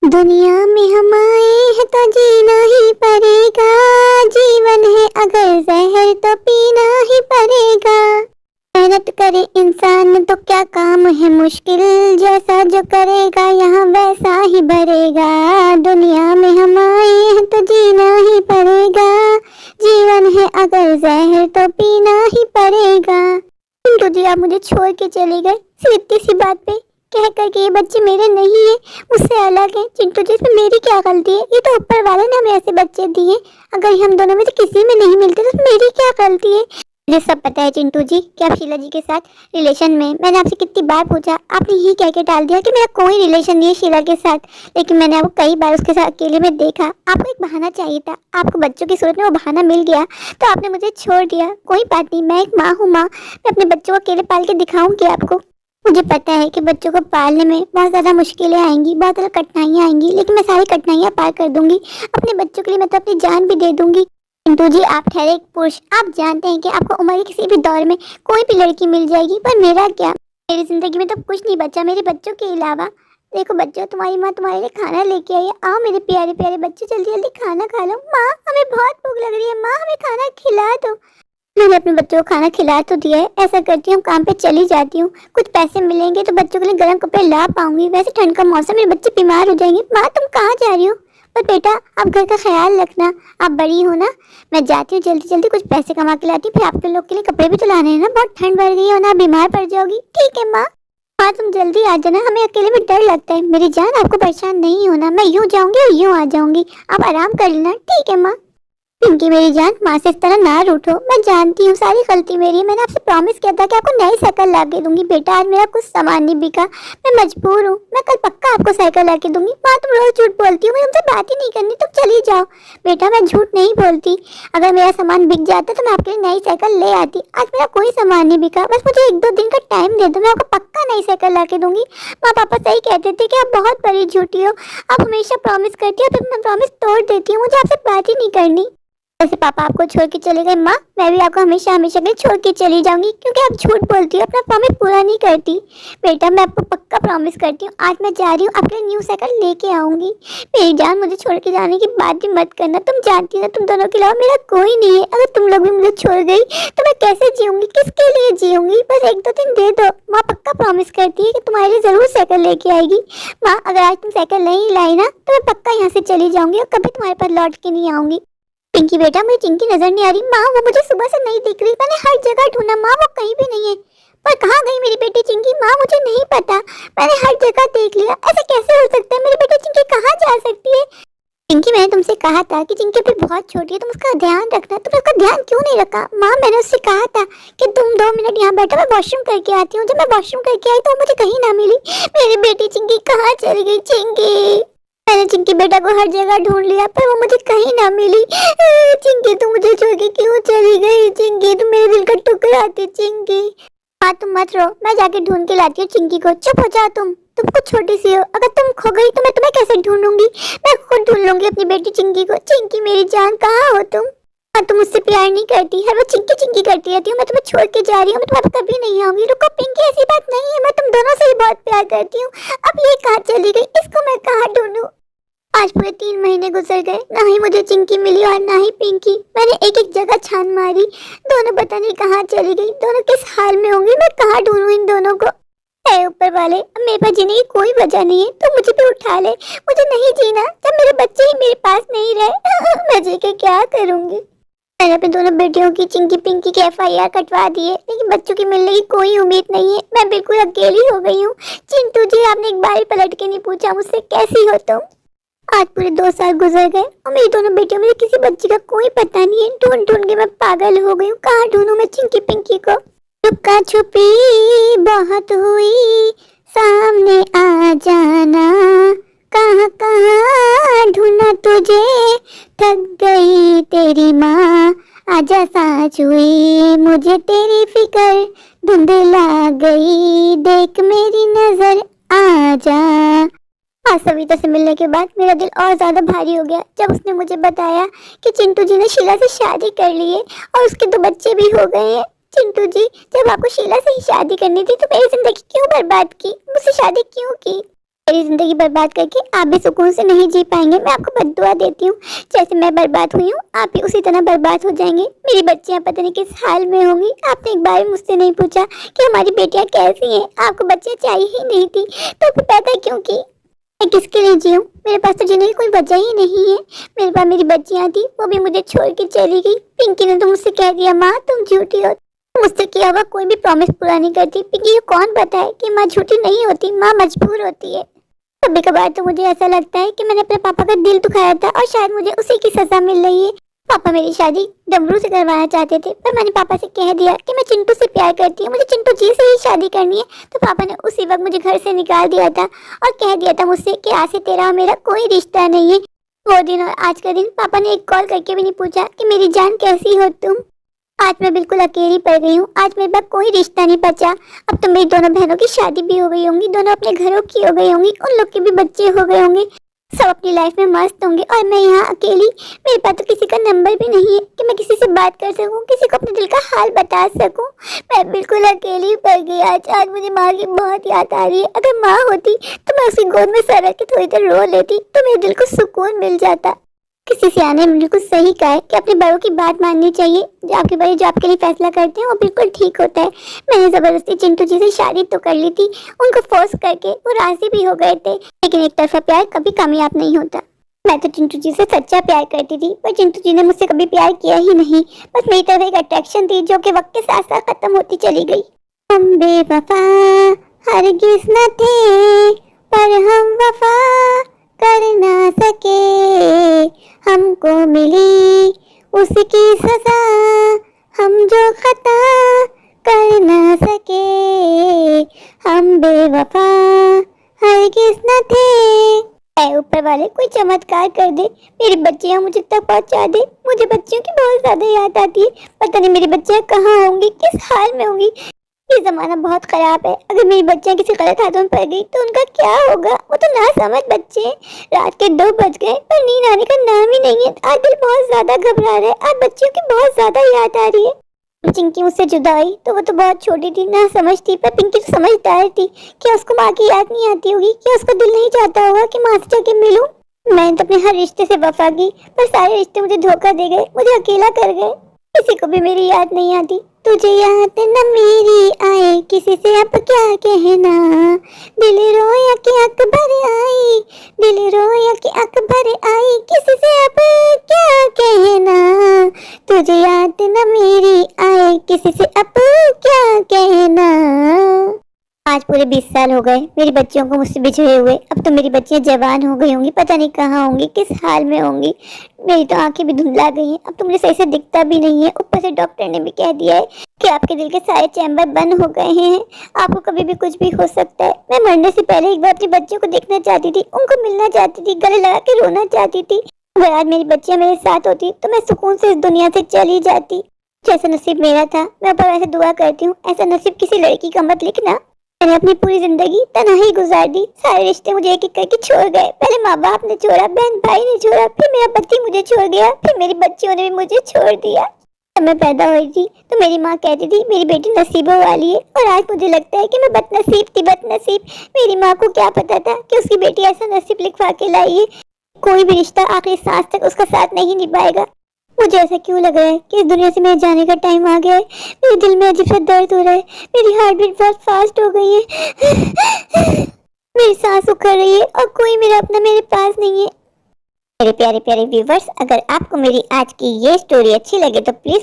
दुनिया में हम आए हैं तो जीना ही पड़ेगा। जीवन है अगर जहर तो पीना ही पड़ेगा। मेहनत करे इंसान तो क्या काम है मुश्किल, जैसा जो करेगा यहाँ वैसा ही भरेगा। दुनिया में हम आए हैं तो जीना ही पड़ेगा। जीवन है अगर जहर तो पीना ही पड़ेगा। चिंटू जी आप मुझे छोड़ के चले गए सिर्फ इतनी सी बात पे, कह कर के ये बच्चे मेरे नहीं है, मुझसे अलग है। चिंटू जी इसमें मेरी क्या गलती है? ये तो ऊपर वाले ने हमें ऐसे बच्चे दिए। अगर हम दोनों में से किसी में नहीं मिलते तो मेरी क्या गलती है? मुझे सब पता है चिंटू जी कि आप शीला जी के साथ रिलेशन में। मैंने आपसे कितनी बार पूछा, आपने यही कह के डाल दिया कि मेरा कोई रिलेशन नहीं है शीला के साथ। लेकिन मैंने आपको कई बार उसके साथ अकेले में देखा। आपको एक बहाना चाहिए था, आपको बच्चों की सूरत में वो बहाना मिल गया तो आपने मुझे छोड़ दिया। कोई बात नहीं, मैं एक माँ हूँ माँ, मैं अपने बच्चों को अकेले पाल के दिखाऊंगी आपको। मुझे पता है कि बच्चों को पालने में बहुत ज़्यादा मुश्किलें आएंगी, बहुत ज़्यादा कठिनाइयाँ आएंगी, लेकिन मैं सारी कठिनाइयाँ पार कर दूंगी। अपने बच्चों के लिए मैं तो अपनी जान भी दे दूंगी। किंतु जी आप ठहरे एक पुरुष, आप जानते हैं कि आपको उम्र के किसी भी दौर में कोई भी लड़की मिल जाएगी, पर मेरा क्या? मेरी जिंदगी में तो कुछ नहीं बचा मेरे बच्चों के अलावा। देखो बच्चों, तुम्हारी माँ तुम्हारे लिए खाना लेके आई है। आओ मेरे प्यारे प्यारे बच्चे, जल्दी जल्दी खाना खा लो। माँ हमें बहुत भूख लग रही है, माँ हमें खाना खिला दो। मैंने अपने बच्चों को खाना खिला तो दिया है। ऐसा करती हूँ काम पे चली जाती हूँ, कुछ पैसे मिलेंगे तो बच्चों के लिए गर्म कपड़े ला पाऊंगी। वैसे ठंड का मौसम, मेरे बच्चे बीमार हो जाएंगे। माँ तुम कहाँ जा रही हो? पर बेटा आप घर का ख्याल रखना, आप बड़ी हो ना। मैं जाती हूँ जल्दी जल्दी, कुछ पैसे कमा के लाती हूँ, फिर आपके लोग के लिए कपड़े भी तो लाने हैं ना। बहुत ठंड बढ़ गई है ना, बीमार पड़ जाओगी। ठीक है माँ। हाँ तुम जल्दी आ जाना, हमें अकेले में डर लगता है। मेरी जान आपको परेशान नहीं होना, मैं यूँ जाऊंगी और यूँ आ जाऊंगी, आप आराम कर लेना। ठीक है माँ। पिंकी मेरी जान, माँ से इस तरह ना रूठो। मैं जानती हूँ सारी गलती मेरी है। मैंने आपसे प्रॉमिस किया था कि आपको नई साइकिल ला के दूंगी। बेटा आज मेरा कुछ सामान नहीं बिका, मैं मजबूर हूँ। मैं कल पक्का आपको साइकिल ला के दूंगी। माँ तुम रोज झूठ बोलती हो, मुझे तुमसे बात ही नहीं करनी, तुम चली जाओ। बेटा मैं झूठ नहीं बोलती, अगर मेरा सामान बिक जाता तो मैं आपके लिए नई साइकिल ले आती। आज मेरा कोई सामान नहीं बिका, बस मुझे 1-2 दिन का टाइम दे दो, मैं आपको पक्का नई साइकिल ला के दूंगी। माँ पापा सही कहते थे कि आप बहुत बड़ी झूठी हो, आप हमेशा प्रॉमिस करती हो, फिर अपना प्रॉमिस तोड़ देती हो। मुझे आपसे बात ही नहीं करनी। वैसे पापा आपको छोड़ के चले गए माँ, मैं भी आपको हमेशा हमेशा के लिए छोड़ के चली जाऊंगी, क्योंकि आप झूठ बोलती हो, अपना प्रॉमिस पूरा नहीं करती। बेटा मैं आपको पक्का प्रॉमिस करती हूँ, आज मैं जा रही हूँ, आपके लिए न्यू साइकिल लेके आऊंगी। मेरी जान मुझे छोड़ के जाने की बात भी मत करना। तुम जानती हो तुम दोनों के अलावा मेरा कोई नहीं है। अगर तुम लोग भी मुझे छोड़ गई तो मैं कैसे जीऊंगी, किसके लिए जीऊंगी? बस 1-2 दिन दे दो। माँ पक्का प्रॉमिस करती है कि तुम्हारे लिए जरूर साइकिल लेके आएगी। माँ अगर आज तुम साइकिल नहीं लाई ना तो मैं पक्का यहाँ से चली जाऊंगी और कभी तुम्हारे पास लौट के नहीं आऊंगी। पिंकी बेटा मुझे चिंकी नजर नहीं आ रही। माँ वो मुझे सुबह से नहीं दिख रही, मैंने हर जगह ढूंढा माँ, वो कहीं भी नहीं है। पर कहाँ गई मेरी बेटी चिंकी? माँ मुझे नहीं पता, मैंने हर जगह देख लिया। ऐसा कैसे हो सकता है? मेरी बेटी चिंकी कहाँ जा सकती है? चिंकी मैंने तुमसे कहा था कि चिंकी अभी बहुत छोटी है, तुम उसका ध्यान रखना। तुमने उसका ध्यान क्यों नहीं रखा? माँ मैंने उससे कहा था कि तुम 2 मिनट यहाँ बैठो, मैं वॉशरूम करके आती हूँ। जब मैं वॉशरूम करके आई तो वो मुझे कहीं ना मिली। मेरी बेटी चिंकी कहाँ चली गई? चिंकी मैंने चिंकी बेटा को हर जगह ढूंढ लिया पर वो मुझे कहीं ना मिली। चिंकी तू मुझे छोड़ के क्यों चली गई? चिंकी तुम मेरे दिल का टुकड़ा थी। चिंकी हाँ तुम मत रो, मैं जाके ढूंढ के लाती हूँ चिंकी को। चुप हो जाओ तुम कुछ छोटी सी हो, अगर तुम खो गई तो मैं तुम्हें कैसे ढूंढूंगी? मैं खुद ढूंढ लूंगी अपनी बेटी चिंकी को। चिंकी मेरी जान कहाँ हो तुम? हाँ तुम मुझसे प्यार नहीं करती, हर वो चिंकी चिंकी करती रहती हूँ। मैं तुम्हें छोड़ के जा रही हूँ, मैं तुम्हारे पास कभी नहीं आऊंगी। रुको पिंकी ऐसी बात नहीं है, मैं तुम दोनों से ही बहुत प्यार करती हूँ। अब ये कहाँ चली गई, इसको मैं कहाँ ढूंढूं? आज पूरे 3 महीने गुजर गए, ना ही मुझे चिंकी मिली और ना ही पिंकी। मैंने एक एक जगह छान मारी, दोनों पता नहीं कहाँ चली गई। दोनों किस हाल में होंगी, मैं कहाँ ढूंढूं इन दोनों को? है ऊपर वाले, अब मेरे पास जीने की कोई वजह नहीं है तो मुझे भी उठा ले। मुझे नहीं जीना जब मेरे बच्चे ही मेरे पास नहीं रहे। मैं जी के क्या करूंगी? मैंने अपनी दोनों बेटियों की चिंकी पिंकी की FIR कटवा दी है, लेकिन बच्चों की मिलने की कोई उम्मीद नहीं है। मैं बिल्कुल अकेली हो गई हूँ। चिंटू जी आपने एक बार भी पलट के नहीं पूछा मुझसे कैसी हो तुम। आज पूरे 2 साल गुजर गए और मेरी दोनों बेटियों में किसी बच्ची का कोई पता नहीं है। ढूंढ ढूंढ के मैं पागल हो गई हूँ। कहाँ ढूंढूं मैं चिंकी पिंकी को? लुका छुपी बहुत हुई, सामने आ जाना। कहाँ कहाँ ढूंढा तुझे, थक गई तेरी माँ। आजा सांस हुई मुझे तेरी फिक्र, धुंधला गई देख मेरी नजर आ जा। आज सविता से मिलने के बाद मेरा दिल और ज्यादा भारी हो गया जब उसने मुझे बताया कि चिंटू जी ने शीला से शादी कर ली है और उसके 2 बच्चे भी हो गए हैं। चिंटू जी जब आपको शीला से ही शादी करनी थी तो मेरी जिंदगी क्यों बर्बाद की? मुझसे शादी क्यों की? मेरी जिंदगी बर्बाद करके आप भी सुकून से नहीं जी पाएंगे। मैं आपको बद्दुआ देती हूँ, जैसे मैं बर्बाद हुई हूँ आप भी उसी तरह बर्बाद हो जाएंगे। मेरी बच्चियाँ पता नहीं किस हाल में होंगी। आपने एक बार भी मुझसे नहीं पूछा कि हमारी बेटियाँ कैसी हैं। आपको बच्चियाँ चाहिए ही नहीं थी तो फिर पैदा क्यों की? मैं किसके लिए जीऊँ? मेरे पास तो जीने की कोई वजह ही नहीं है। मेरे पास मेरी बच्चियाँ थी, वो भी मुझे छोड़ के चली गई। पिंकी ने तो मुझसे कह दिया माँ तुम झूठी हो। मुझसे किया हुआ कोई भी प्रॉमिस पूरा नहीं करती। पिंकी को कौन बताए कि माँ झूठी नहीं होती, माँ मजबूर होती है। कभी कभार तो मुझे ऐसा लगता है कि मैंने अपने पापा का दिल दुखाया था और शायद मुझे उसी की सजा मिल रही है। पापा मेरी शादी डमरू से करवाना चाहते थे, पर मैंने पापा से कह दिया कि मैं चिंटू से प्यार करती हूँ, मुझे चिंटू जी से ही शादी करनी है। तो पापा ने उसी वक्त मुझे घर से निकाल दिया था और कह दिया था मुझसे कि आज से तेरा और मेरा कोई रिश्ता नहीं है। वो दिन और आज का दिन पापा ने एक कॉल करके भी नहीं पूछा कि मेरी जान कैसी हो तुम। आज मैं बिल्कुल अकेली पड़ गई हूँ। आज मेरे पास कोई रिश्ता नहीं बचा। अब तो मेरी दोनों बहनों की शादी भी हो गई होंगी, दोनों अपने घरों की हो गई होंगी, उन लोग के भी बच्चे हो गए होंगे, सब अपनी लाइफ में मस्त होंगे और मैं यहाँ अकेली। मेरे पास तो किसी का नंबर भी नहीं है कि मैं किसी से बात कर सकूँ, किसी को अपने दिल का हाल बता सकूँ। मैं बिल्कुल अकेली पड़ गई। आज मुझे माँ की बहुत याद आ रही है। अगर माँ होती तो मैं उसकी गोद में सर रख के थोड़ी देर रो लेती तो मेरे दिल को सुकून मिल जाता। किसी सियाने ने बिल्कुल सही कहा है कि अपने बड़ों की बात माननी चाहिए। जो आपके बड़े जो आपके लिए फैसला करते हैं वो बिल्कुल ठीक होता है। मैंने जबरदस्ती चिंटू जी से शादी तो कर ली थी, उनको फोर्स करके वो राजी भी हो गए थे, लेकिन एक तरफा प्यार कभी कामयाब नहीं होता। मैं तो चिंटू जी से सच्चा प्यार करती थी, पर चिंटू जी ने मुझसे कभी प्यार किया ही नहीं। बस मेरी तरफ एक अट्रैक्शन थी जो कि वक्त के साथ साथ खत्म होती चली गई। हम बेवफा हरगिज़ न थे, पर हम वफा कर ना सके, हमको मिली उसकी सजा, हम जो खता कर ना सके, हम बेवफा हरगिज़ न थे। ऐ ऊपर वाले कोई चमत्कार कर दे, मेरी बच्चियां मुझे तक पहुंचा दे। मुझे बच्चियों की बहुत ज्यादा याद आती है। पता नहीं मेरी बच्चियां कहाँ होंगी, किस हाल में होंगी। ये जमाना बहुत खराब है। अगर मेरी बच्चियां किसी गलत हाथों में पड़ गई तो उनका क्या होगा? वो तो ना समझ बच्चे। रात के 2 बज गए पर नींद आने का नाम ही नहीं है। आज दिल बहुत ज्यादा घबरा रहा है। आज बच्चियों की बहुत ज्यादा याद आ रही है। चिंकी मुझसे जुदा हुई तो वो तो बहुत छोटी थी, ना समझ थी, पर पिंकी तो समझदार थी। क्या उसको माँ की याद नहीं आती होगी? क्या उसका दिल नहीं चाहता होगा कि माँ से जाके मिलूं? मैंने तो अपने हर रिश्ते से वफा की, पर सारे रिश्ते मुझे धोखा दे गए, मुझे अकेला कर गए। किसी को भी मेरी याद नहीं आती। तुझे याद न मेरी आए, किसी से अब क्या कहना, दिल रोया कि अकबर आई, दिल रोया कि अकबर आई, किसी से अब क्या कहना, तुझे याद न मेरी आए, किसी से अब क्या कहना। आज पूरे 20 साल हो गए मेरी बच्चियों को मुझसे बिछड़े हुए। अब तो मेरी बच्चियां जवान हो गई होंगी, पता नहीं कहाँ होंगी, किस हाल में होंगी। मेरी तो आंखें भी धुंधला गई हैं, अब तो मुझे सही से दिखता भी नहीं है। ऊपर से डॉक्टर ने भी कह दिया है कि आपके दिल के सारे चैम्बर बंद हो गए हैं, आपको कभी भी कुछ भी हो सकता है। मैं मरने से पहले एक बार अपनी बच्चियों को देखना चाहती थी, उनको मिलना चाहती थी, गले लगा के रोना चाहती थी। अगर आज मेरी बच्चियां मेरे साथ होती तो मैं सुकून से इस दुनिया से चली जाती। जैसा नसीब मेरा था मैं ऊपर वैसे दुआ करती हूँ, ऐसा नसीब किसी लड़की का मत लिखना। मैंने अपनी पूरी जिंदगी तन्हाई गुजार दी। सारे रिश्ते मुझे एक एक करके छोड़ गए। पहले माँ बाप ने छोड़ा, बहन भाई ने छोड़ा, फिर मेरा पति मुझे छोड़ गया, फिर मेरी बच्चियों ने भी मुझे छोड़ दिया। जब मैं पैदा हुई थी तो मेरी माँ कहती थी मेरी बेटी नसीबों वाली है, और आज मुझे लगता है कि मैं बदनसीब थी, बदनसीब। मेरी माँ को क्या पता था कि उसकी बेटी ऐसा नसीब लिखवा के लाई है। कोई भी रिश्ता आखिरी सांस तक उसका साथ नहीं निभाएगा। मुझे ऐसा क्यों लग रहा है कि इस दुनिया से मेरे जाने का टाइम आ गया है? मेरे दिल में अजीब सा दर्द हो रहा है, मेरी हार्ट बीट बहुत फास्ट हो गई है, मेरी सांस उखड़ रही है और कोई मेरा अपना मेरे पास नहीं है। मेरे प्यारे प्यारे व्यूवर्स, अगर आपको मेरी आज की ये स्टोरी अच्छी लगे तो प्लीज